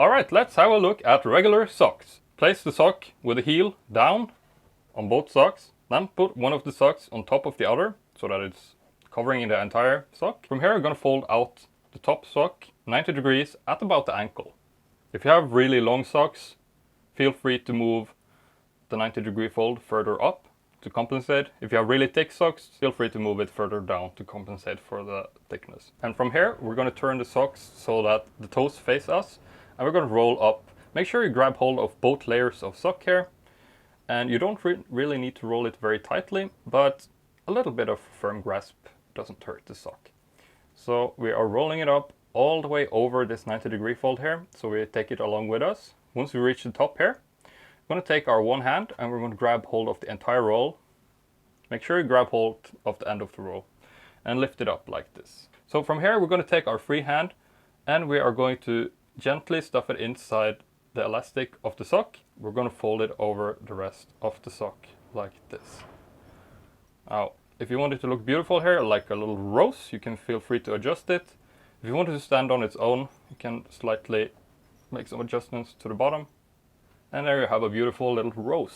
Alright, let's have a look at regular socks. Place the sock with the heel down on both socks, then put one of the socks on top of the other so that it's covering the entire sock. From here we're going to fold out the top sock 90 degrees at about the ankle. If you have really long socks, feel free to move the 90-degree fold further up to compensate. If you have really thick socks, feel free to move it further down to compensate for the thickness. And from here we're going to turn the socks so that the toes face us, and we're going to roll up. Make sure you grab hold of both layers of sock here, and you don't really need to roll it very tightly, but a little bit of firm grasp doesn't hurt the sock. So we are rolling it up all the way over this 90-degree fold here, so we take it along with us. Once we reach the top here, we're going to take our one hand and we're going to grab hold of the entire roll. Make sure you grab hold of the end of the roll and lift it up like this. So from here we're going to take our free hand and we are going to gently stuff it inside the elastic of the sock. We're going to fold it over the rest of the sock like this. Now, if you want it to look beautiful here, like a little rose, you can feel free to adjust it. If you want it to stand on its own, you can slightly make some adjustments to the bottom. And there you have a beautiful little rose.